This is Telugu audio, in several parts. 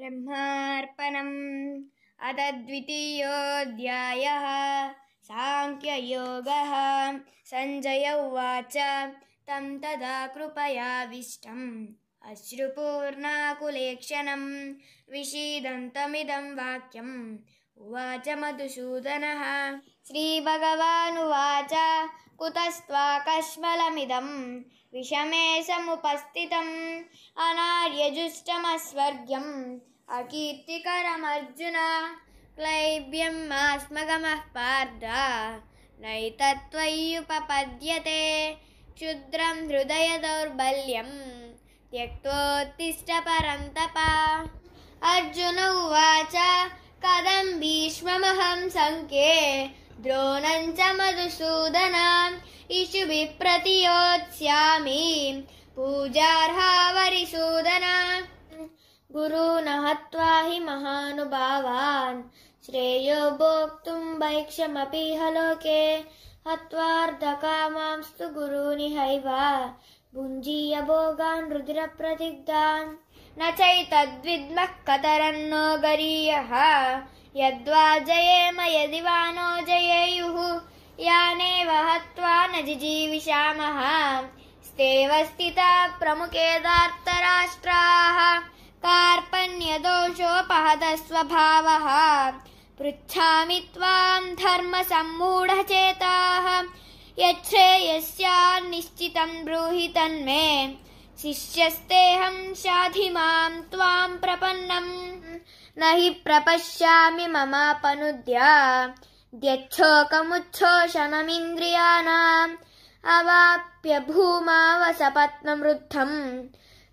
ब्रह्मार्पणम्। अथ द्वितीयोऽध्यायः। सांख्ययोगः। संजय उवाच तं तदा कृपयाविष्टम् अश्रुपूर्णाकुलेक्षणं विषीदन्तमिदं वाक्यम् उवाच मधुसूदनः। श्रीभगवानुवाच कुतस्त्वाकश्मलमिदं विषमे समुपस्थितम् अनार्यजुष्टमस्वर्ग्यम् अकीर्तिकरमर्जुन। क्लैब्यं मास्मगमः पार्थ नैतत्त्वय्युपपद्यते क्षुद्रं हृदय दौर्बल्यं त्यक्त्वोत्तिष्ठ परन्तप। अर्जुन उवाच कथं भीष्ममहं संख्ये द्रोणं च मधुसूदन इषुभिः प्रतियोत्स्यामि पूजार्हा वरिसूदन। गुरून् हत्वा हि महानुभावान् श्रेयो भोक्तुं भैक्षमपीह लोके हत्वार्धकामांस्तु गुरूनिहैव भुञ्जीय भोगान् रुधिरप्रदिग्धान्। न चैतद्विद्मः कतरन्नो गरीयः यद्वा जयेम यदि वा नो जयेयुः यानेव हत्वा न जिजीविषामः स्तेव स्थिता प्रमुखे धार्तराष्ट्राः। कार्पण्यदोषोपहतः स्वभावः पृच्छामि त्वां धर्मसम्मूढचेताः यच्छ्रेयस्यान्निश्चितं ब्रूहि तन्मे शिष्यस्तेऽहं शाधि मां त्वां प्रपन्नम्। न हि प्रपश्यामि ममापनुद्याद्यच्छोकमुच्छोषणमिन्द्रियाणाम् अवाप्य भूमावसपत्नमृद्धम्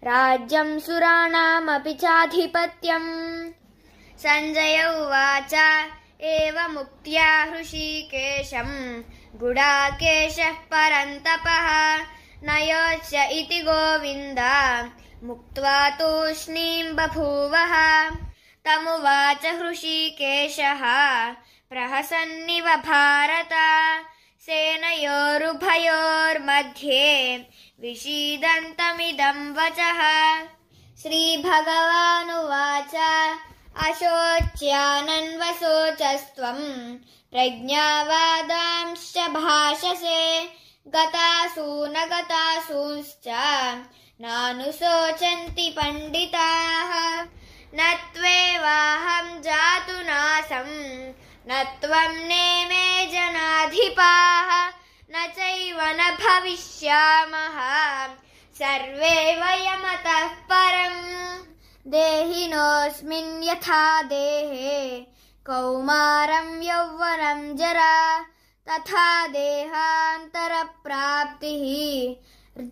राज्यं सुराणामपि चाधिपत्यम्। संजय उवाच एवमुक्त्या हृषीकेशं गुडाकेशः परन्तपः न योत्स्य इति गोविन्द मुक्त्वा तूष्णीं बभूवः। तमुवाच हृषीकेशः प्रहसन्निव भारत सेनयोरुभयोर्मध्ये विषीदन्तमिदं वचः। श्रीभगवानुवाच अशोच्यानन्वशोचस्त्वं प्रज्ञावादांश्च भाषसे गतासून गतासूंश्च नानुशोचन्ति पंडिताः। न त्वेवाहं जातुनासं न त्वं नेमे जनाधिपाः न चैव न भविष्यामः सर्वे वयमतः परम्। देहिनोऽस्मिन् यथा देहे कौमारं यौवनं जरा तथा देहान्तरप्राप्तिः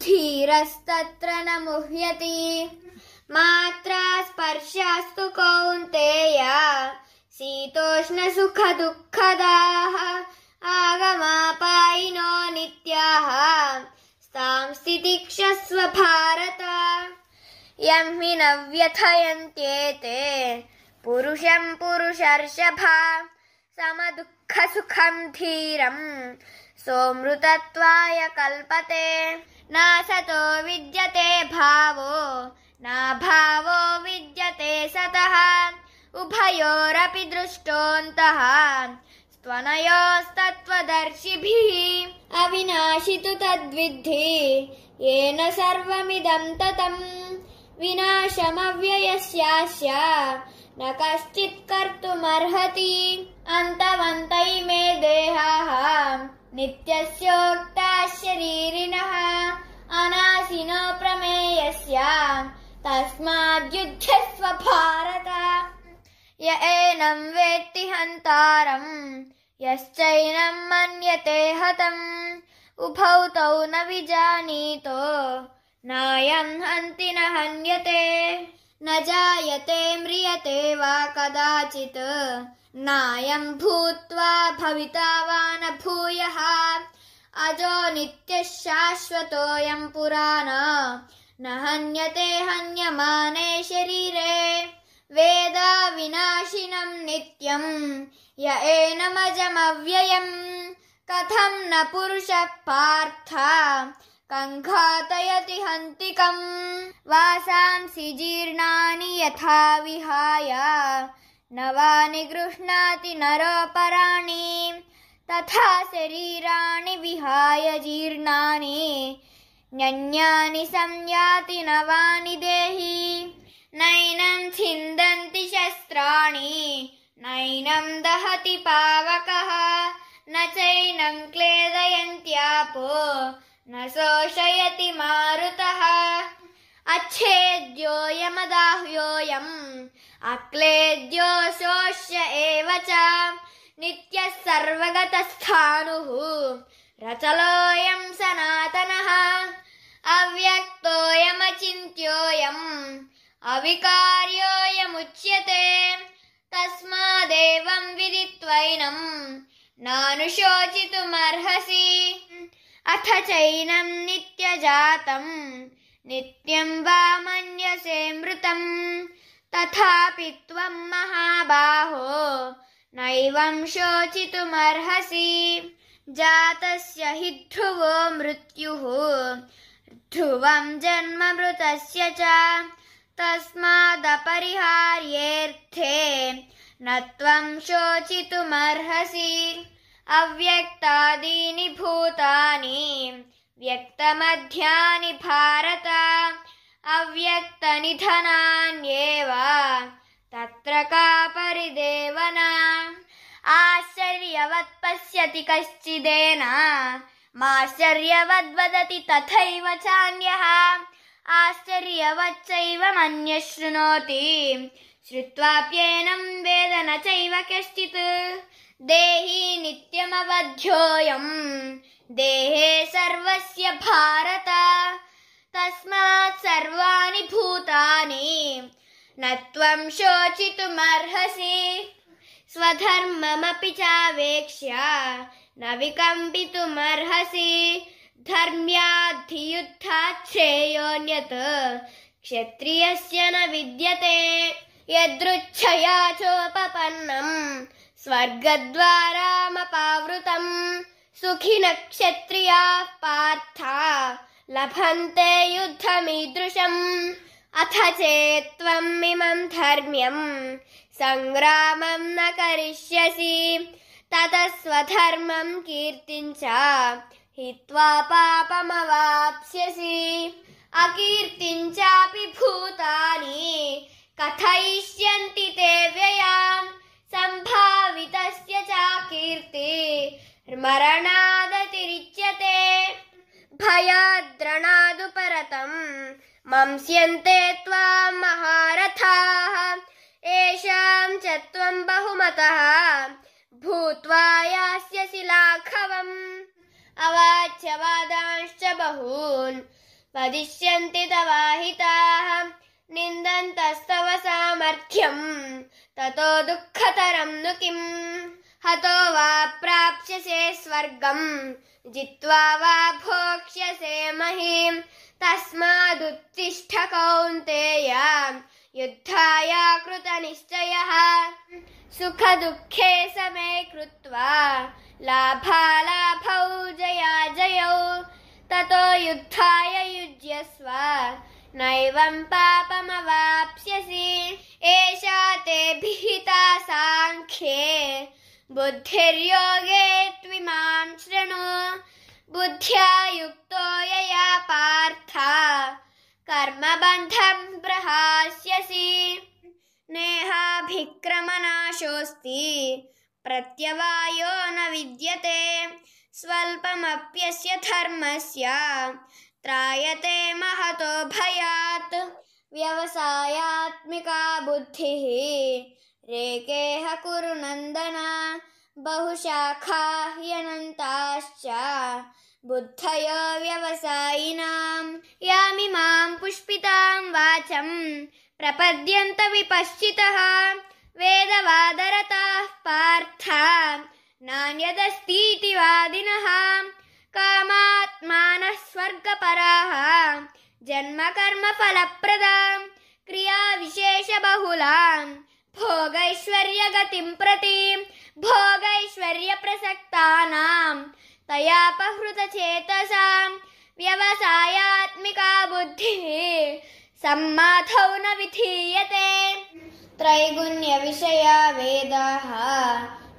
धीरस्तत्र न मुह्यति। मात्रा स्पर्शास्तु कौन्तेय शीतोष्णसुखदुःखदाः आगमापायिनो नित्याः तां स्थितिक्षस्व भारत। यं हि न व्यथयन्त्येते पुरुषं पुरुषर्षभा समदुःखसुखं धीरं सोऽमृतत्वाय कल्पते। नासतो विद्यते भावो नाभावो विद्यते सतः उभयोरपि दृष्टोऽन्तः त्वनयोस्तत्त्वदर्शिभिः। अविनाशि तु तद्विद्धि येन सर्वमिदं ततम् विनाशमव्ययस्यास्य न कश्चित् कर्तुमर्हति। अन्तवन्त इमे देहाः नित्यस्योक्ताः शरीरिणः अनाशिनो प्रमेयस्य तस्माद्युध्यस्व भारत। य एनं वेत्ति हन्तारं यश्चैनं मन्यते हतम् उभौ तौ न विजानीतो नायं हन्ति न हन्यते। न जायते म्रियते वा कदाचित् नायं भूत्वा भविता वा न भूयः अजो नित्यः शाश्वतोऽयं पुराणो न हन्यते हन्यमाने शरीरे। वेदा विनाशिनं नित्यं य एनमजमव्ययम् कथं न पुरुषः पार्थ कङ्घातयति हन्तिकम् वासांसि जीर्णानि यथा विहाय नवानि गृह्णाति नरोपराणि तथा शरीराणि विहाय जीर्णानि न्यन्यानि संयाति नवानि देहि नैनं छिन्दन्ति शस्त्राणि नैनं दहति पावकः न चैनं क्लेदयन्त्यापो न शोषयति मारुतः अच्छेद्योऽयमदाह्योऽयम् अक्लेद्यो शोष्य एव च नित्यः सर्वगतस्थाणुः रचलोऽयं सनातनः अव्यक्तोऽयमचिन्त्योऽयम् अविकार्योऽयमुच्यते तस्मादेवं विदित्वैनं नानुशोचितुमर्हसि अथ चैनं नित्यजातं नित्यं वा मन्यसे मृतं तथापि त्वं महाबाहो नैवं शोचितुमर्हसि जातस्य हि ध्रुवो मृत्युः ध्रुवं जन्म मृतस्य च तस्मादपरिहार्येऽर्थे न त्वं शोचितुमर्हसि अव्यक्तादीनि भूतानि व्यक्तमध्यानि भारत अव्यक्तनिधनान्येव तत्र का परिदेवना आश्चर्यवत् पश्यति कश्चिदेनामाश्चर्यवद्वदति तथैव चान्यः आश्चर्यवच्चैव मन्यः शृणोति श्रुत्वाप्येनं वेद न चैव कश्चित् देहि नित्यमवध्योऽयं देहे सर्वस्य भारत तस्मात् सर्वाणि भूतानि न त्वं शोचितुमर्हसि स्वधर्ममपि चावेक्ष्य न विकम्पितुमर्हसि धर्म्याद्धियुद्धात् श्रेयोऽन्यत् क्षत्रियस्य न विद्यते यदृच्छया चोपपन्नं स्वर्गद्वारामपावृतं सुखिनः क्षत्रियाः पार्थ लभन्ते युद्धमीदृशम् अथ चेत्त्वम् इमं धर्म्यं सङ्ग्रामं न करिष्यसि ततः स्वधर्मं कीर्तिं च हित्वा पापमवाप्स्यसि अकीर्तिं चापि भूतानि कथयिष्यन्ति ते व्ययां सम्भावितस्य च कीर्ति मरणादतिरिच्यते भयाद्रणादुपरतं मंस्यन्ते त्वां महारथाः येषां च त्वं बहुमतः भूत्वा यास्यसि लाघवम् अवाच्यवादांश्च बहून् वदिष्यन्ति तवाहिताः निन्दन्तस्तव सामर्थ्यं ततो दुःखतरं नु किम् हतो वा प्राप्स्यसे स्वर्गं जित्वा वा भोक्ष्यसे महीं तस्मादुत्तिष्ठ कौन्तेय युद्धाय कृतनिश्चयः सुखदुःखे समे कृत्वा लाभालाभौ जयाजयौ ततो युद्धाय युज्यस्व नैवं पापमवाप्स्यसि एषा ते विहिता साङ्ख्ये बुद्धिर्योगे त्विमां शृणु बुद्ध्या युक्तो यया पार्थ कर्मबन्धं प्रहास्यसि नेहाभिक्रमनाशोऽस्ति प्रत्यवायो न विद्यते स्वल्पमप्यस्य धर्मस्य त्रायते महतो भयात् व्यवसायात्मिका बुद्धिः रेकेह कुरु नन्दन बहुशाखा ह्यनन्ताश्च बुद्धयो व्यवसायिनां यामिमां पुष्पितां वाचं प्रपद्यन्त विपश्चितः वेदवादरताः पार्थ नान्यदस्तीति वादिनः कामात्मानः स्वर्गपराः जन्मकर्मफलप्रदां क्रियाविशेषबहुलां भोगैश्वर्यगतिं प्रति भोगैश्वर्यप्रसक्तानां तयापहृतचेतसां व्यवसायात्मिका बुद्धिः सम्माथौ न विधीयते। त्रैगुण्यविषया वेदाः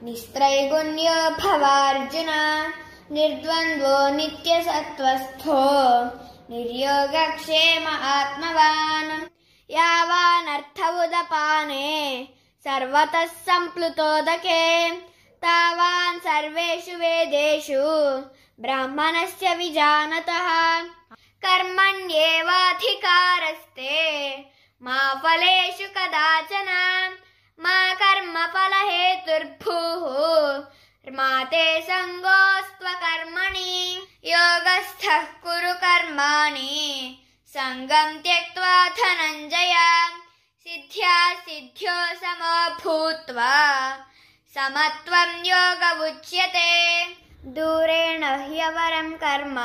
निस्त्रैगुण्यो भवार्जुन। निर्द्वन्द्वो नित्यसत्त्वस्थो निर्योगक्षेम आत्मवान्। यावानर्थ उदपाने सर्वतः सम्प्लुतोदके तावान् सर्वेषु वेदेषु ब्राह्मणस्य विजानतः। कर्मण्येवाधिकारस्ते मा फलेषु कदाचन। मा कर्मफलहेतुर्भूः मा ते सङ्गोऽस्त्वकर्मणि। योगस्थः कुरु कर्माणि सङ्गं त्यक्त्वा धनञ्जय। सिद्ध्या सिद्ध्यो समो भूत्वा समत्वं योग उच्यते। दूरेण ह्यवरं कर्म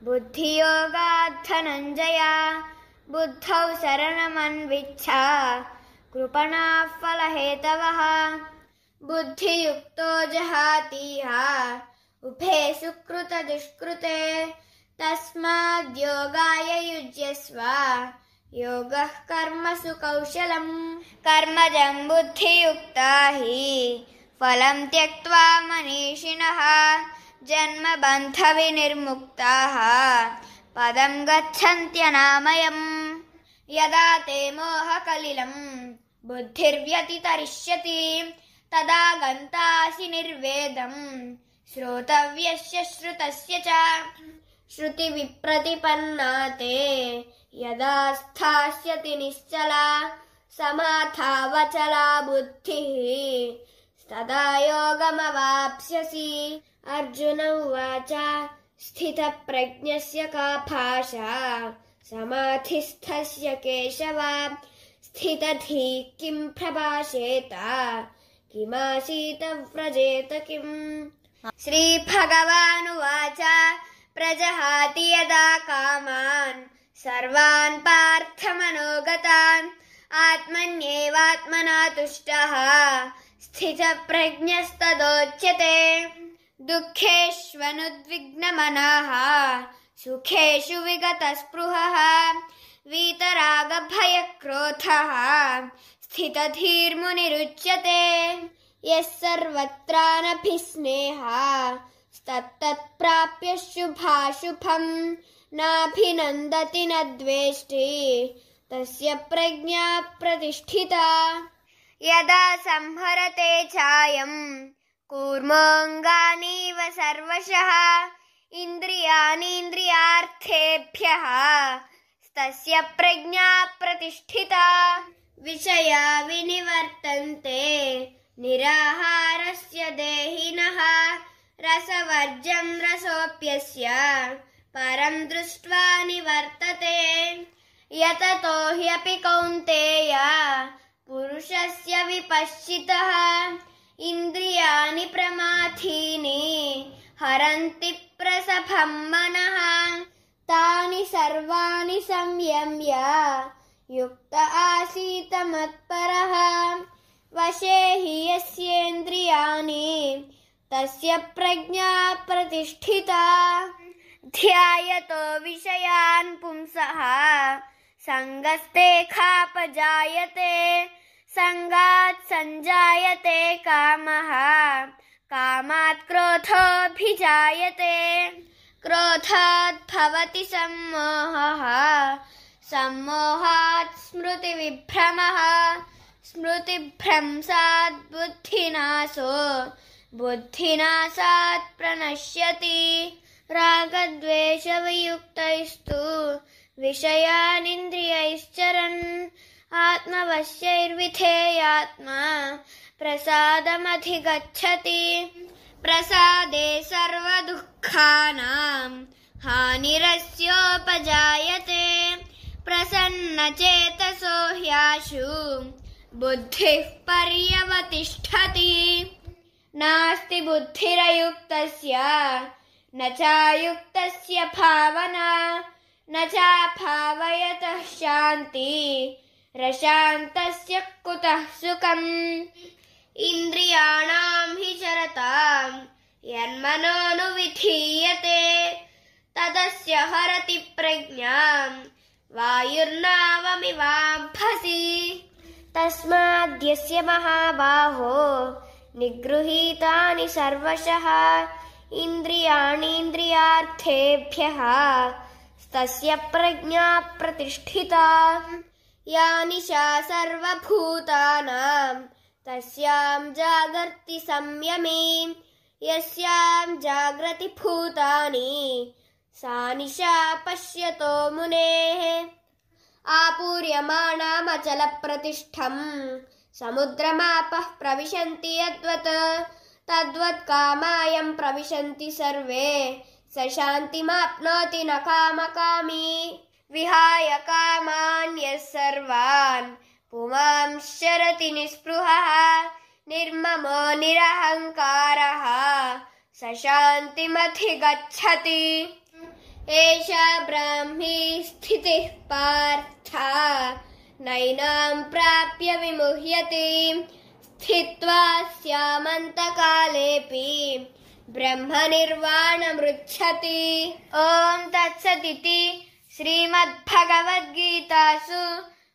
बुद्धियोगात् धनञ्जय। बुद्धौ शरणमन्विच्छ कृपणाः फलहेतवः। बुद्धियुक्तो जहातीह उभे सुकृतदुष्कृते। तस्माद्योगाय युज्यस्व योगः कर्मसु कौशलम्। कर्मजं बुद्धियुक्ता हि फलं त्यक्त्वा मनीषिणः। जन्मबन्धविनिर्मुक्ताः पदं गच्छन्त्यनामयम्। यदा ते मोहकलिलं बुद्धिर्व्यतितरिष्यति तदा गन्तासि निर्वेदं श्रोतव्यस्य श्रुतस्य च। श्रुतिविप्रतिपन्ना ते यदा स्थास्यति निश्चला समाधावचला बुद्धिः तदा योगमवाप्स्यसि। अर्जुन उवाच स्थितप्रज्ञस्य का भाषा समाधिस्थस्य केशव। स्थितधिः किं प्रभाषेत किमासीत व्रजेत किम्। श्रीभगवानुवाच प्रजहाति यदा कामान् सर्वान् पार्थमनोगतान् आत्मन्येवात्मना तुष्टः स्थितप्रज्ञस्तदोच्यते। दुःखेष्वनुद्विग्नमनः सुखेषु विगतस्पृहः वीतरागभयक्रोधः स्थितधीर्मुनिरुच्यते। यः सर्वत्रानभिस्नेहः तत्तत्प्राप्य शुभाशुभम् नाभिनन्दति न द्वेष्टि तस्य प्रज्ञा प्रतिष्ठिता। यदा संहरते चायं कूर्मोऽङ्गानीव सर्वशः इन्द्रियाणीन्द्रियार्थेभ्यः तस्य प्रज्ञा प्रतिष्ठिता। विषया विनिवर्तन्ते निराहारस्य देहिनः रसवर्जं रसोऽप्यस्य परं दृष्ट्वा निवर्तते। यततो ह्यपि कौन्तेय पुरुषस्य विपश्चितः इन्द्रियाणि प्रमाथीनि हरन्ति प्रसभं मनः। तानि सर्वाणि संयम्य युक्त आसीत मत्परः। वशे हि यस्येन्द्रियाणि तस्य प्रज्ञा प्रतिष्ठिता। ध्यायतो विषयान् पुंसः सङ्गस्तेखापजायते सङ्गात् सञ्जायते कामः कामात् क्रोधोऽभिजायते क्रोधात् भवति सम्मोहः सम्मोहात् स्मृतिविभ्रमः स्मृतिभ्रंशात् बुद्धिनाशो बुद्धिनाशात् प्रणश्यति। रागद्वेषवियुक्तैस्तु विषयानिन्द्रियैश्चरन् आत्मवश्यैर्विधेयात्मा प्रसादमधिगच्छति। प्रसादे सर्वदुःखानां हानिरस्योपजायते। प्रसन्नचेतसो ह्याशु बुद्धिः पर्यवतिष्ठति। नास्ति बुद्धिरयुक्तस्य न चायुक्तस्य भावना न चाभावयतः शान्ति रशान्तस्य कुतः सुखम्। इन्द्रियाणां हि चरतां यन्मनोनुविधीयते తదస్య హరతి ప్రజ్ఞాం వాయుర్నావమివాంభసి తస్మాద్యస్య మహాబాహో నిగృహీతాని సర్వశః ఇంద్రియాణీంద్రియార్థేభ్యః తస్య ప్రజ్ఞా ప్రతిష్ఠితా యా నిశా సర్వభూతానాం తస్యాం జాగర్తి సంయమే యస్యాం జాగ్రతి భూతాని సా నిశా పశ్యతో మునేః ఆపూర్యమాణమచల ప్రతిష్టం సముద్రమాపః ప్రవిశంతి యద్వత్ తద్వత్ కామాయం ప్రవిశంతి సర్వే స శాంతిమాప్నోతి న కామకామీ విహాయ కామాన్యః సర్వాన్ పుమాంశ్చరతి నిస్పృహః నిర్మమో నిరహంకారః స శాంతిమధిగచ్చతి ఏషా బ్రాహ్మీ స్థితిః పార్థ నైనాం ప్రాప్య విముహ్యతి స్థిత్వా స్యామంతకాలేపి బ్రహ్మ నిర్వాణమృచ్చతి. ఓం తత్సదితి శ్రీమద్భగవద్గీతాసు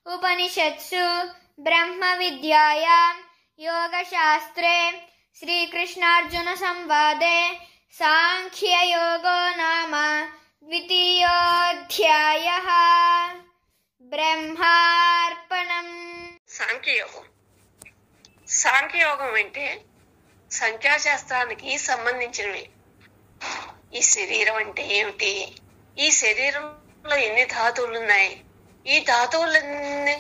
ఉపనిషత్సు బ్రహ్మ విద్యాయాం యోగశాస్త్రే శ్రీకృష్ణార్జున సంవాదే సాంఖ్యయోగో నామ ద్వితీయోధ్యాయః. బ్రహ్మార్పణం. సాంఖ్యయోగం అంటే సంఖ్యాశాస్త్రానికి సంబంధించినవి. ఈ శరీరం అంటే ఏమిటి, ఈ శరీరంలో ఎన్ని ధాతువులు ఉన్నాయి, ఈ ధాతువులన్నీ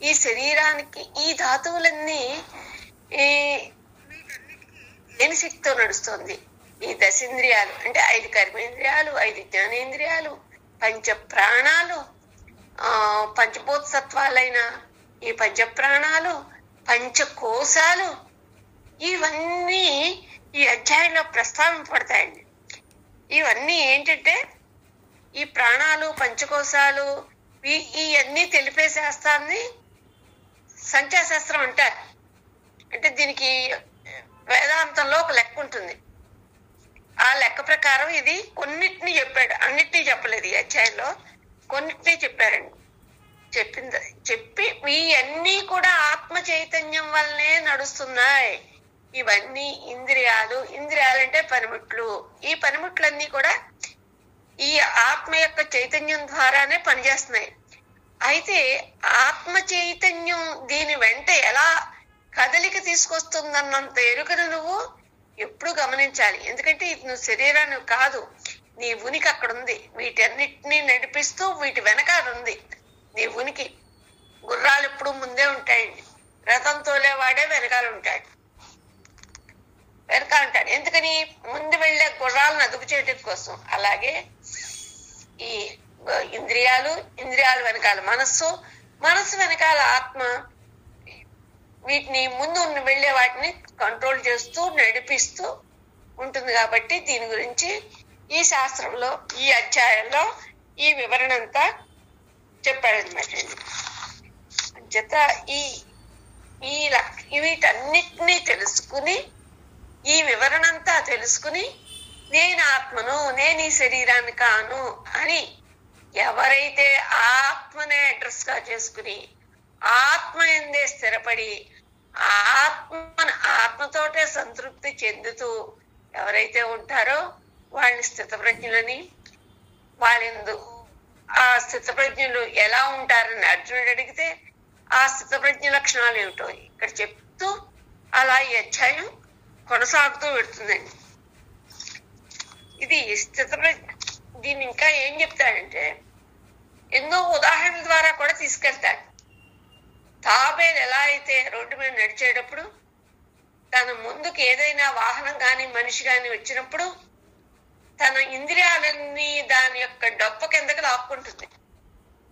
ఈ శరీరానికి ఈ ధాతువులన్నీ దేని శక్తితో నడుస్తుంది. ఈ దశేంద్రియాలు అంటే 5 కర్మేంద్రియాలు, 5 జ్ఞానేంద్రియాలు, పంచ ప్రాణాలు, పంచభూతసత్వాలైన ఈ పంచప్రాణాలు, పంచకోశాలు, ఇవన్నీ ఈ అధ్యాయంలో ప్రస్తావింపబడతాయండి. ఇవన్నీ ఏంటంటే ఈ ప్రాణాలు, పంచకోశాలు ఇవన్నీ తెలిపే శాస్త్రాన్ని సంఖ్యాశాస్త్రం అంటారు. అంటే దీనికి వేదాంతంలో ఒక లెక్క ఉంటుంది. ఆ లెక్క ప్రకారం ఇది కొన్నిటిని చెప్పాడు, అన్నిటినీ చెప్పలేదు. ఈ అధ్యాయంలో కొన్నిటినీ చెప్పారండి. చెప్పి ఇవన్నీ కూడా ఆత్మ చైతన్యం వల్లనే నడుస్తున్నాయి. ఇవన్నీ ఇంద్రియాలు అంటే పనిముట్లు. ఈ పనిముట్లన్నీ కూడా ఈ ఆత్మ యొక్క చైతన్యం ద్వారానే పనిచేస్తున్నాయి. అయితే ఆత్మ చైతన్యం దీని వెంట ఎలా కదలిక తీసుకొస్తుందన్నంత ఎరుకను నువ్వు ఎప్పుడు గమనించాలి. ఎందుకంటే ఇది నువ్వు శరీరాన్ని కాదు, నీ ఉనికి అక్కడ ఉంది. వీటన్నిటినీ నడిపిస్తూ వీటి వెనకాల ఉంది నీ ఉనికి. గుర్రాలు ఎప్పుడు ముందే ఉంటాయండి, రథం తోలేవాడే వెనకాల ఉంటాడు. ఎందుకని ముందు వెళ్లే గుర్రాలను అదుపు చేయడం కోసం. అలాగే ఈ ఇంద్రియాలు వెనకాల మనస్సు వెనకాల ఆత్మ, వీటిని ముందు వెళ్లే వాటిని కంట్రోల్ చేస్తూ నడిపిస్తూ ఉంటుంది. కాబట్టి దీని గురించి ఈ శాస్త్రంలో ఈ అధ్యాయంలో ఈ వివరణ అంతా చెప్పాడనమాట. అంచేత వీటన్నిటినీ తెలుసుకుని ఈ వివరణ అంతా తెలుసుకుని నేను ఆత్మను, నేను ఈ శరీరాన్ని కాను అని ఎవరైతే ఆత్మనే అడ్రస్ గా చేసుకుని ఆత్మ ఎందే స్థిరపడి ఆత్మతోటే సంతృప్తి చెందుతూ ఎవరైతే ఉంటారో వాళ్ళని స్థితప్రజ్ఞులని, వాళ్ళెందు ఆ స్థితప్రజ్ఞులు ఎలా ఉంటారని అర్జునుడు అడిగితే ఆ స్థితప్రజ్ఞ లక్షణాలు ఏమిటో ఇక్కడ చెప్తూ అలా ఈ అధ్యాయం కొనసాగుతూ పెడుతుందండి. ఇది స్థితప్రజ్ఞ. దీన్ని ఇంకా ఏం చెప్తాడంటే ఎన్నో ఉదాహరణల ద్వారా కూడా తీసుకెళ్తాడు. తాబేలు ఎలా అయితే రోడ్డు మీద నడిచేటప్పుడు తన ముందుకు ఏదైనా వాహనం కానీ మనిషి కానీ వచ్చినప్పుడు తన ఇంద్రియాలన్నీ దాని యొక్క డొప్ప కిందకి లాక్కుంటుంది.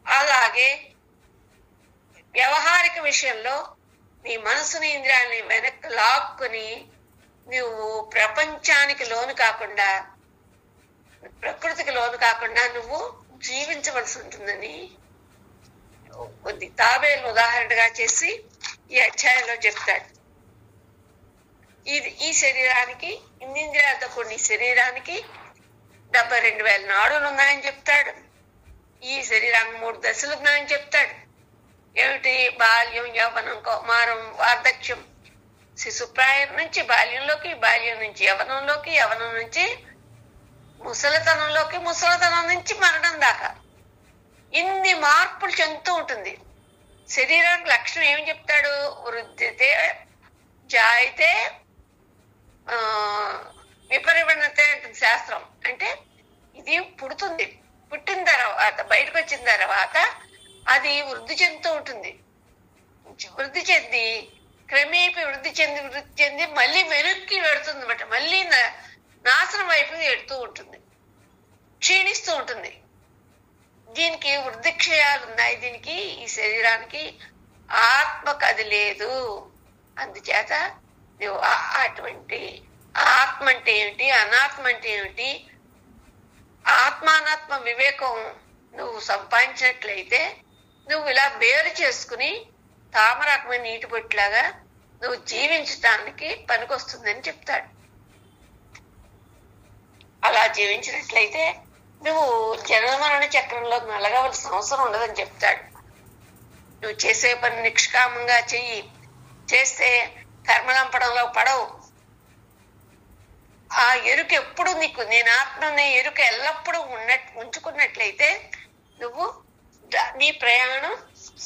అలాగే వ్యవహారిక విషయంలో నీ మనసుని ఇంద్రియాలని వెనక్కి లాక్కుని నువ్వు ప్రపంచానికి లోను కాకుండా, ప్రకృతికి లోను కాకుండా నువ్వు జీవించవలసి ఉంటుందని కొద్ది తాబేలు ఉదాహరణగా చేసి ఈ అధ్యాయంలో చెప్తాడు. ఈ శరీరానికి, ఇంద్రియాలతో కూడిన శరీరానికి 72,000 నాడులు ఉన్నాయని చెప్తాడు. ఈ శరీరానికి 3 దశలు ఉన్నాయని చెప్తాడు. ఏమిటి? బాల్యం, యవ్వనం, కౌమారం, వార్ధక్యం. శిశుప్రాయం నుంచి బాల్యంలోకి, బాల్యం నుంచి యవ్వనంలోకి, యవ్వనం నుంచి ముసలితనంలోకి, ముసలితనం నుంచి మరణం దాకా ఇన్ని మార్పులు చెందుతూ ఉంటుంది. శరీరానికి లక్షణం ఏమి చెప్తాడు? వృద్ధితే జాయితే విపరివర్ణతే అంటుంది శాస్త్రం. అంటే ఇది పుడుతుంది, పుట్టిన తర్వాత బయటకు వచ్చిన తర్వాత అది వృద్ధి చెందుతూ ఉంటుంది. వృద్ధి చెంది క్రమేపీ వృద్ధి చెంది మళ్ళీ వెనక్కి వెడుతుంది అనమాట. మళ్ళీ నాశనం వైపు వెడుతూ ఉంటుంది, క్షీణిస్తూ ఉంటుంది. దీనికి వృద్ధి క్షయాలు ఉన్నాయి. దీనికి, ఈ శరీరానికి ఆత్మకు అది లేదు. అందుచేత నువ్వు అటువంటి ఆత్మ అంటే ఏమిటి, అనాత్మ అంటే ఏమిటి, ఆత్మానాత్మ వివేకం నువ్వు సంపాదించినట్లయితే నువ్వు ఇలా వేరు చేసుకుని తామరకమైన నీటి బొట్టులాగా నువ్వు జీవించటానికి పనికొస్తుందని చెప్తాడు. అలా జీవించినట్లయితే నువ్వు జనమరణ చక్రంలో నలగవలసిన అవసరం ఉండదని చెప్తాడు. నువ్వు చేసే పని నిష్కామంగా చెయ్యి. చేస్తే కర్మలంపడంలో పడవు. ఆ ఎరుక ఎప్పుడు నీకు, నేను ఆత్మనే ఎరుక ఎల్లప్పుడూ ఉంచుకున్నట్లయితే నువ్వు నీ ప్రయాణం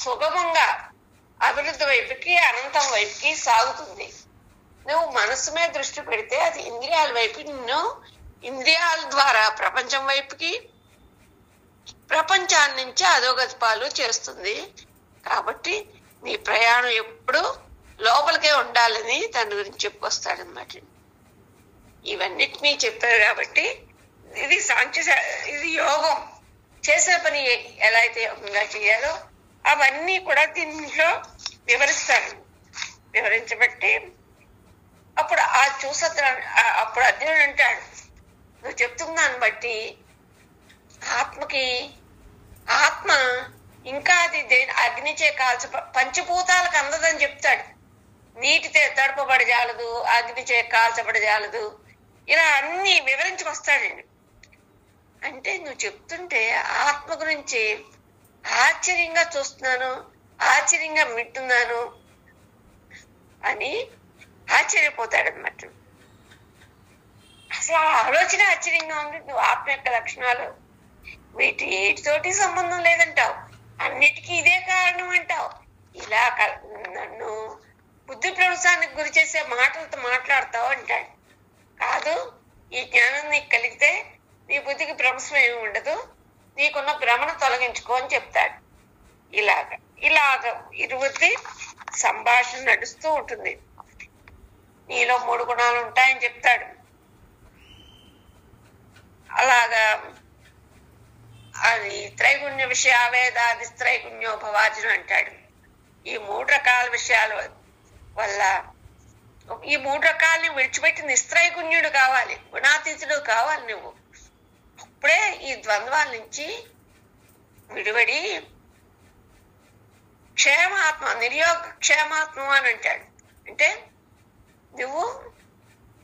సుగమంగా అభివృద్ధి వైపుకి, అనంతం వైపుకి సాగుతుంది. నువ్వు మనసు మీద దృష్టి పెడితే అది ఇంద్రియాల వైపు నిన్ను, ఇంద్రియాల ద్వారా ప్రపంచం వైపుకి, ప్రపంచాన్ని నుంచి అధోగతి పాలు చేస్తుంది. కాబట్టి నీ ప్రయాణం ఎప్పుడు లోపలికే ఉండాలని దాని గురించి చెప్పుకొస్తాడనమాట. ఇవన్నిటినీ చెప్పారు కాబట్టి ఇది ఇది యోగం. చేసే పని ఎలా అయితే యోగంగా చేయాలో అవన్నీ కూడా దీంట్లో వివరిస్తాడు. వివరించబట్టి అప్పుడు ఆ అప్పుడు అర్జునుడు అంటాడు, నువ్వు చెప్తున్న దాన్ని బట్టి ఆత్మ ఇంకా అది అగ్నిచే కాల్చ పంచభూతాలకు అందదని చెప్తాడు. నీటితే తడపబడజాలదు, అగ్నిచే కాల్చబడజాలదు, ఇలా అన్ని వివరించుకొస్తాడండి. అంటే నువ్వు చెప్తుంటే ఆత్మ గురించి ఆశ్చర్యంగా చూస్తున్నాను, ఆశ్చర్యంగా వింటున్నాను అని ఆశ్చర్యపోతాడనమాట. అసలు ఆ ఆలోచన ఆశ్చర్యంగా ఉంది. నువ్వు ఆత్మ యొక్క లక్షణాలు వీటితోటి సంబంధం లేదంటావు, అన్నిటికీ ఇదే కారణం అంటావు. ఇలా నన్ను బుద్ధి ప్రవేశానికి గురి చేసే మాటలతో మాట్లాడతావు అంటాడు. కాదు, ఈ జ్ఞానం నీకు కలిగితే నీ బుద్ధికి భ్రమసం ఏమి ఉండదు, నీకున్న భ్రమను తొలగించుకో అని చెప్తాడు. ఇలాగ ఇరువురి సంభాషణ నడుస్తూ ఉంటుంది. నీలో 3 గుణాలు ఉంటాయని చెప్తాడు. అలాగా అది త్రైగుణ్య విషయావేదాది త్రైగుణ్యోపవాచనం అంటాడు. ఈ 3 రకాల విషయాల వల్ల ఈ 3 రకాలని విడిచిపెట్టి నిస్త్రైగుణ్యుడు కావాలి, గుణాతీతుడు కావాలి నువ్వు. అప్పుడే ఈ ద్వంద్వాల నుంచి విడివడి క్షేమాత్మ, నిర్యోగ క్షేమాత్మ అని అంటాడు. అంటే నువ్వు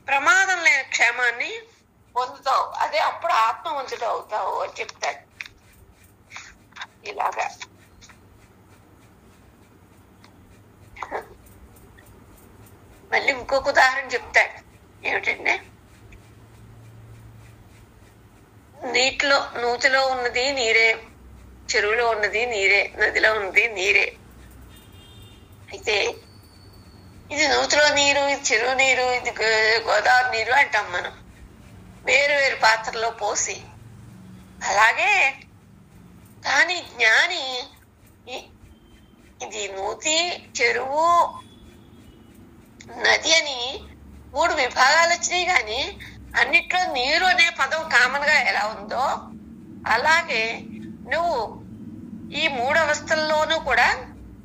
ప్రమాదం లేని క్షేమాన్ని పొందుతావు, అదే అప్పుడు ఆత్మవంతుడు అవుతావు అని చెప్తాడు. ఇలాగా మళ్ళీ ఇంకొక ఉదాహరణ చెప్తాడు. ఏమిటంటే, నూతిలో ఉన్నది నీరే, చెరువులో ఉన్నది నీరే, నదిలో ఉన్నది నీరే. అయితే ఇది నూతిలో నీరు, ఇది చెరువు నీరు, ఇది గోదావరి నీరు అంటాం మనం, వేరు వేరు పాత్రలో పోసి. అలాగే కానీ జ్ఞాని ఇది నూతి, చెరువు, నది అని 3 విభాగాలు వచ్చినాయి. కానీ అన్నిట్లో నీరు అనే పదం కామన్ గా ఎలా ఉందో అలాగే నువ్వు ఈ 3 అవస్థల్లోనూ కూడా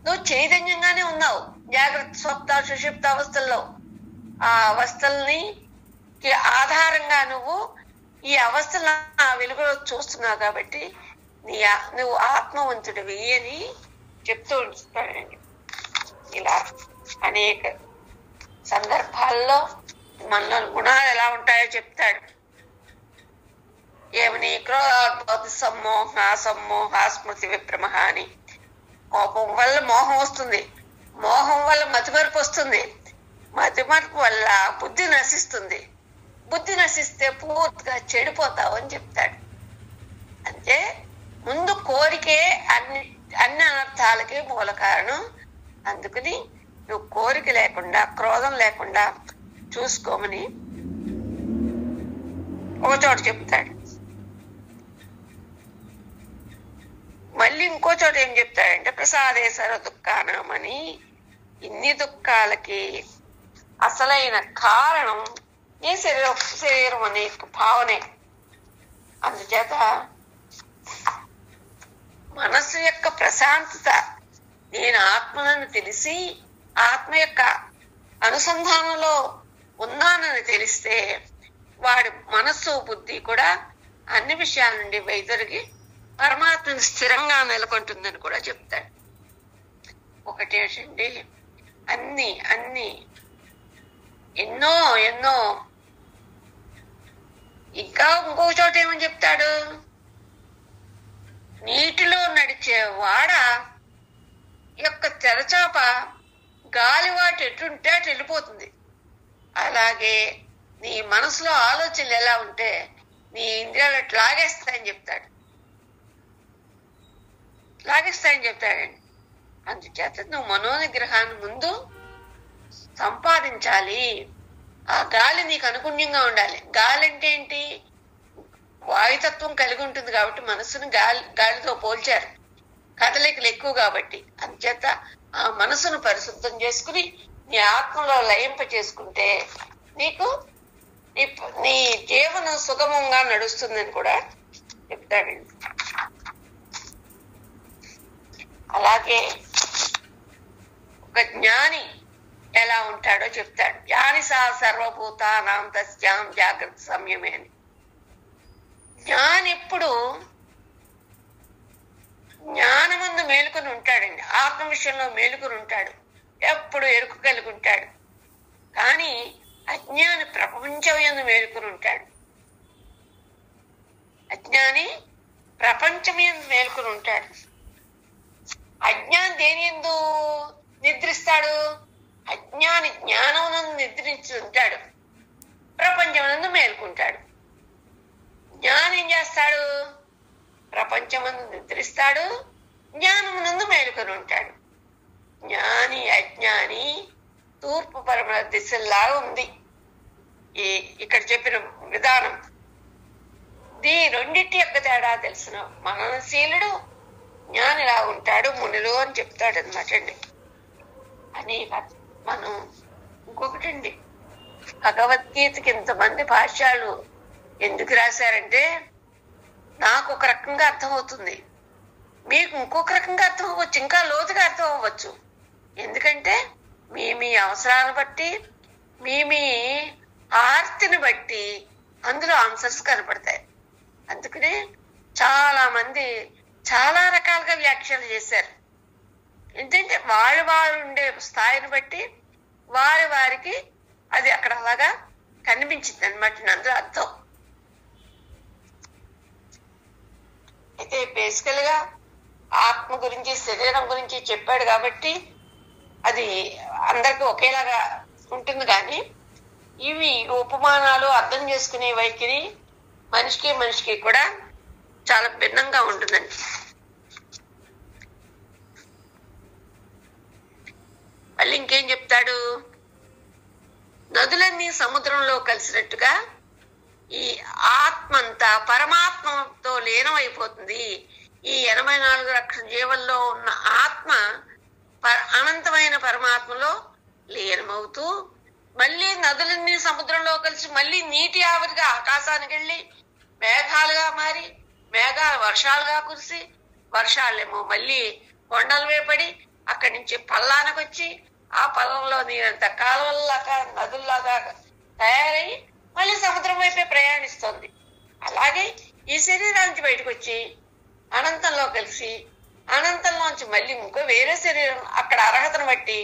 నువ్వు చైతన్యంగానే ఉన్నావు. జాగ్రత్త, స్వప్న, సుషుప్త అవస్థల్లో ఆ అవస్థల్ని ఆధారంగా నువ్వు ఈ అవస్థల వెలుగులో చూస్తున్నావు. కాబట్టి నువ్వు ఆత్మవంతుడివి అని చెప్తూ ఉంటాడండి. ఇలా అనేక సందర్భాల్లో మనలో గుణాలు ఎలా ఉంటాయో చెప్తాడు. ఏమని క్రోధాద్భవతి సమ్మోహ సమ్మోహ స్మృతి విభ్రమ అని. కోపం వల్ల మోహం వస్తుంది, మోహం వల్ల మతిమరుపు వస్తుంది, మతిమరుపు వల్ల బుద్ధి నశిస్తుంది, బుద్ధి నశిస్తే పూర్తిగా చెడిపోతావు అని చెప్తాడు. అంటే ముందు కోరికే అన్ని అనర్థాలకి మూల కారణం. అందుకని నువ్వు కోరిక లేకుండా క్రోధం లేకుండా చూసుకోమని ఒక చోట చెప్తాడు. మళ్ళీ ఇంకో చోట ఏం చెప్తాడంటే ప్రసాదేశ్వర దుఃఖానమని. ఇన్ని దుఃఖాలకి అసలైన కారణం ఈ శరీరం అనే భావనే. అందుచేత మనస్సు యొక్క ప్రశాంతత, నేను ఆత్మలను తెలిసి ఆత్మ యొక్క అనుసంధానంలో ఉన్నానని తెలిస్తే వాడి మనస్సు బుద్ధి కూడా అన్ని విషయాల నుండి వైదొలిగి పరమాత్మని స్థిరంగా నెలకొంటుందని కూడా చెప్తాడు. ఒకటేంటండి, అన్ని అన్ని ఎన్నో ఎన్నో. ఇంకా ఇంకొక చోట ఏమని చెప్తాడు, నీటిలో నడిచే వాడ యొక్క తెరచాప గాలివాటు ఎటుంటే అటు వెళ్ళిపోతుంది. అలాగే నీ మనసులో ఆలోచనలు ఎలా ఉంటే నీ ఇంద్రియాలు అటు లాగేస్తాయని చెప్తాడు, లాగేస్తాయని చెప్తాడండి. అందుచేత నువ్వు మనోనిగ్రహాన్ని ముందు సంపాదించాలి. ఆ గాలి నీకు అనుగుణ్యంగా ఉండాలి. గాలి అంటే ఏంటి? వాయుతత్వం కలిగి ఉంటుంది కాబట్టి మనసును గాలితో పోల్చారు, కదలికలు ఎక్కువ కాబట్టి. అందుచేత ఆ మనసును పరిశుద్ధం చేసుకుని నీ ఆత్మలో లయింప చేసుకుంటే నీకు నీ జీవనం సుగమంగా నడుస్తుందని కూడా చెప్తాడండి. అలాగే ఒక జ్ఞాని ఎలా ఉంటాడో చెప్తాడు. జ్ఞాని సా సర్వభూతానాం తస్యాం జాగ్రత్త సంయమే అని. జ్ఞాని ఎప్పుడు జ్ఞానమందు మేలుకొని ఉంటాడండి, ఆత్మ విషయంలో మేలుకొని ఉంటాడు, ఎప్పుడు ఎరుకు కలిగి ఉంటాడు. కానీ అజ్ఞాని ప్రపంచం యందు మేలుకొని ఉంటాడు. అజ్ఞాని ప్రపంచం యందు మేలుకొని ఉంటాడు. అజ్ఞాని దేని యందు నిద్రిస్తాడు? అజ్ఞాని జ్ఞానమునందు నిద్రించి ఉంటాడు, ప్రపంచమునందు మేలుకుంటాడు. జ్ఞాని ఏం చేస్తాడు? ప్రపంచమందు నిద్రిస్తాడు, జ్ఞానమునందు మేలుకొని ఉంటాడు. జ్ఞాని అజ్ఞాని తూర్పు పరమ దిశల్లా ఉంది ఇక్కడ చెప్పిన విధానం. రెండింటి యొక్క తేడా తెలిసిన మననశీలుడు జ్ఞానిలా ఉంటాడు, మునిలో అని చెప్తాడు అనమాట అండి. అని మనం ఇంకొకటండి, భగవద్గీతకి ఇంతమంది భాష్యాలు ఎందుకు రాశారంటే నాకు ఒక రకంగా అర్థమవుతుంది, మీకు ఇంకొక రకంగా అర్థం అవ్వచ్చు, ఇంకా లోతుగా అర్థం అవ్వచ్చు. ఎందుకంటే మీ మీ అవసరాలను బట్టి, మీ ఆర్తిని బట్టి అందులో ఆన్సర్స్ కనపడతాయి. అందుకనే చాలా మంది చాలా రకాలుగా వ్యాఖ్యలు చేశారు. ఎందుకంటే వారు ఉండే స్థాయిని బట్టి వారికి అది అక్కడ అలాగా కనిపించింది అనమాట అందులో అర్థం. అయితే బేసికల్ గా ఆత్మ గురించి శరీరం గురించి చెప్పాడు కాబట్టి అది అందరికీ ఒకేలాగా ఉంటుంది. కానీ ఇవి ఉపమానాలు అర్థం చేసుకునే వైఖరి మనిషికి కూడా చాలా భిన్నంగా ఉంటుందండి. మళ్ళీ ఇంకేం చెప్తాడు, నదులన్నీ సముద్రంలో కలిసినట్టుగా ఈ ఆత్మ అంతా పరమాత్మతో లీనమైపోతుంది. ఈ 84 లక్షల జీవుల్లో ఉన్న ఆత్మ అనంతమైన పరమాత్మలో లీనమవుతూ మళ్ళీ నదులన్నీ సముద్రంలో కలిసి మళ్ళీ నీటి ఆవిరిగా ఆకాశానికి వెళ్ళి మేఘాలుగా మారి మేఘాలు వర్షాలుగా కురిసి వర్షాలేమో మళ్ళీ కొండల వేపడి అక్కడి నుంచి పల్లానికి వచ్చి ఆ పల్లంలో నీరంత కాలువల్లాగా నదుల్లాగా తయారయ్యి మళ్ళీ సముద్రం వైపే ప్రయాణిస్తుంది. అలాగే ఈ శరీరానికి బయటకు వచ్చి అనంతంలో కలిసి అనంతంలోంచి మళ్ళీ ఇంకో వేరే శరీరం అక్కడ అర్హతను బట్టి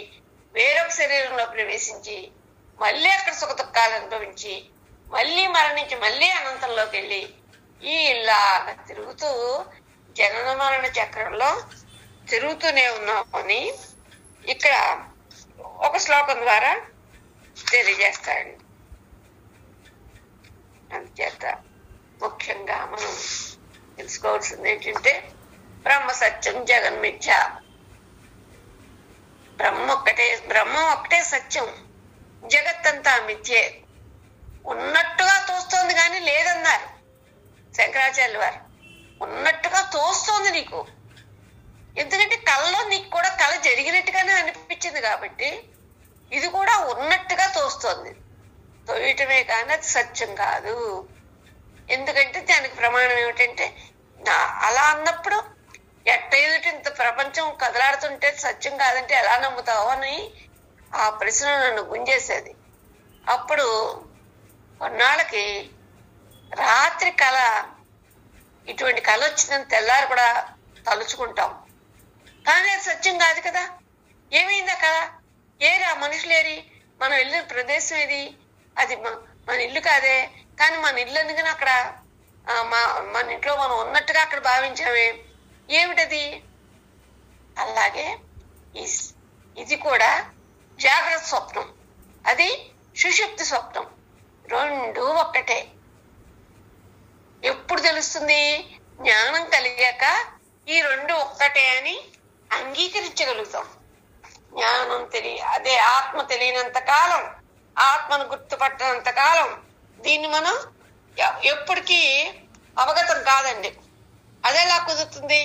వేరొక శరీరంలో ప్రవేశించి మళ్ళీ అక్కడ సుఖ దుఃఖాలు అనుభవించి మళ్ళీ మరణించి మళ్ళీ అనంతంలోకి వెళ్ళి ఇలాగ తిరుగుతూ జనన మరణ చక్రంలో తిరుగుతూనే ఉన్నామని ఇక్కడ ఒక శ్లోకం ద్వారా తెలియజేస్తాడు. అందుచేత ముఖ్యంగా మనం తెలుసుకోవాల్సింది ఏంటంటే బ్రహ్మ సత్యం జగన్మిథ్య. బ్రహ్మం ఒక్కటే సత్యం, జగత్తంతా మిథ్యే. ఉన్నట్టుగా తోస్తోంది కానీ లేదన్నారు శంకరాచార్యుల వారు. ఉన్నట్టుగా తోస్తోంది నీకు, ఎందుకంటే కళలో నీకు కూడా కళ జరిగినట్టుగానే అనిపించింది కాబట్టి ఇది కూడా ఉన్నట్టుగా తోస్తోంది. తోయటమే కానీ అది సత్యం కాదు. ఎందుకంటే దానికి ప్రమాణం ఏమిటంటే అలా అన్నప్పుడు ఎట్టేదుటి ఇంత ప్రపంచం కదలాడుతుంటే సత్యం కాదంటే ఎలా నమ్ముతావు అని ఆ ప్రశ్న నన్ను గుంజేసేది. అప్పుడు కొన్నాళ్ళకి రాత్రి కళ, ఇటువంటి కళ వచ్చిందని తెల్లారి కూడా తలుచుకుంటాం, కానీ అది సత్యం కాదు కదా. ఏమైంది ఆ కళ? ఏరి ఆ మనుషులేరి, మనం వెళ్ళిన ప్రదేశం ఏది? అది మన ఇల్లు కాదే, కానీ మన ఇల్లు ఎందుకని అక్కడ మన ఇంట్లో మనం ఉన్నట్టుగా అక్కడ భావించామే, ఏమిటది? అలాగే ఇది కూడా జాగ్రత్త స్వప్నం, అది సుషుప్తి స్వప్నం, రెండు ఒక్కటే. ఎప్పుడు తెలుస్తుంది? జ్ఞానం కలిగాక ఈ రెండు ఒక్కటే అని అంగీకరించగలుగుతాం. జ్ఞానం అదే ఆత్మ తెలియనంత కాలం, ఆత్మను గుర్తుపట్టనంత కాలం దీన్ని మనం ఎప్పటికీ అవగతం కాదండి. అదేలా కుదురుతుంది?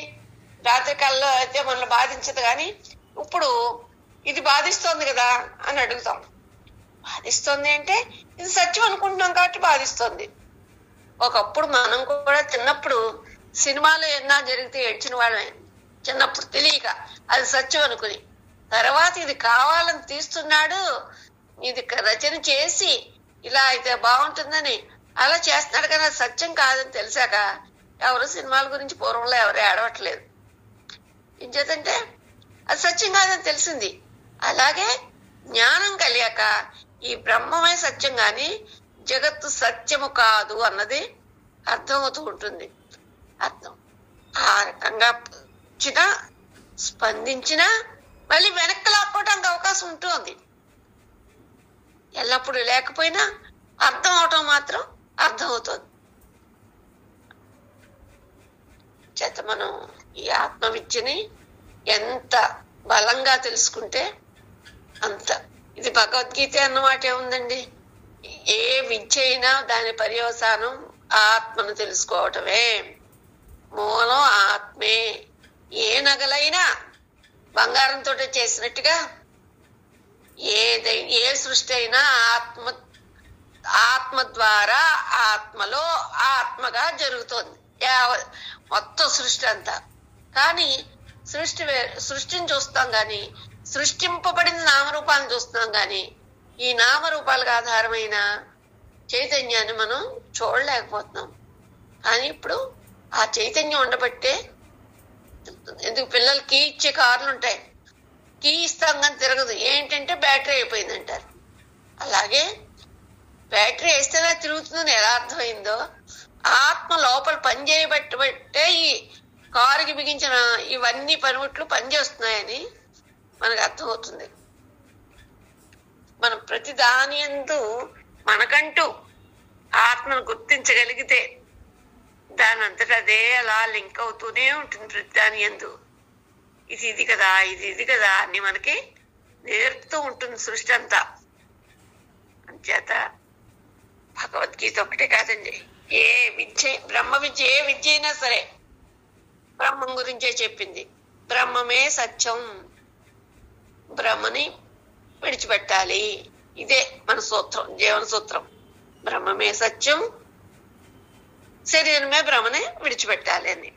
రాత్రి కల్లో అయితే మనల్ని బాధించదు, కానీ ఇప్పుడు ఇది బాధిస్తోంది కదా అని అడుగుతాం. బాధిస్తోంది అంటే ఇది సత్యం అనుకుంటున్నాం కాబట్టి బాధిస్తోంది. ఒకప్పుడు మనం కూడా చిన్నప్పుడు సినిమాలో ఎన్నా జరిగితే ఏడ్చిన వాళ్ళమే, చిన్నప్పుడు తెలియక అది సత్యం అనుకుని. తర్వాత ఇది కావాలని తీస్తున్నాడు, ఇది రచన చేసి ఇలా అయితే బాగుంటుందని అలా చేస్తున్నాడు, కానీ అది సత్యం కాదని తెలిసాక ఎవరు సినిమాల గురించి పూర్వంలో ఎవరు ఏడవట్లేదు. ఏం చేతంటే అది సత్యం కాదని తెలిసింది. అలాగే జ్ఞానం కలిగాక ఈ బ్రహ్మమే సత్యం గాని జగత్తు సత్యము కాదు అన్నది అర్థమవుతూ ఉంటుంది. అర్థం ఆ రకంగా స్పందించినా మళ్ళీ వెనక్కి లాక్కోవడానికి అవకాశం ఉంటుంది. ఎల్లప్పుడూ లేకపోయినా అర్థం అవటం మాత్రం అర్థమవుతుంది. చేత మనం ఈ ఆత్మ విద్యని ఎంత బలంగా తెలుసుకుంటే అంత. ఇది భగవద్గీత అన్నమాట ఏముందండి? ఏ విద్య అయినా దాని పర్యవసానం ఆత్మను తెలుసుకోవటమే. మూలం ఆత్మే. ఏ నగలైనా బంగారంతో చేసినట్టుగా ఏ సృష్టి అయినా ఆత్మ ద్వారా ఆత్మలో ఆత్మగా జరుగుతోంది మొత్తం సృష్టి అంతా. కానీ సృష్టిని చూస్తాం గాని, సృష్టింపబడిన నామరూపాలను చూస్తున్నాం గాని ఈ నామరూపాలకు ఆధారమైన చైతన్యాన్ని మనం చూడలేకపోతున్నాం. కానీ ఇప్పుడు ఆ చైతన్యం ఉండబట్టే, ఎందుకు పిల్లలకి ఇచ్చే కార్లు ఉంటాయి, కీ ఇస్తాం కానీ తిరగదు, ఏంటంటే బ్యాటరీ అయిపోయింది అంటారు. అలాగే బ్యాటరీ వేస్తేనే తిరుగుతుందని ఎలా అర్థమైందో ఆత్మ లోపల పనిచేయబట్టే ఈ కారుకి బిగించిన ఇవన్నీ పనిముట్లు పనిచేస్తున్నాయని మనకు అర్థమవుతుంది. మనం ప్రతి దాని యందు మనకంటూ ఆత్మను గుర్తించగలిగితే దాని అంతటా అదే అలా లింక్ అవుతూనే ఉంటుంది. ప్రతి దాని యందు ఇది కదా, ఇది కదా అని మనకి నేర్పుతూ ఉంటుంది సృష్టి అంతా. అంచేత భగవద్గీత ఒకటే కాదండి, ఏ విద్య, బ్రహ్మ విద్య, ఏ విద్య అయినా సరే బ్రహ్మం గురించే చెప్పింది. బ్రహ్మమే సత్యం, బ్రహ్మని విడిచిపెట్టాలి. ఇదే మన సూత్రం, జీవన సూత్రం. బ్రహ్మమే సత్యం, శరీరమే బ్రహ్మని విడిచిపెట్టాలి అని.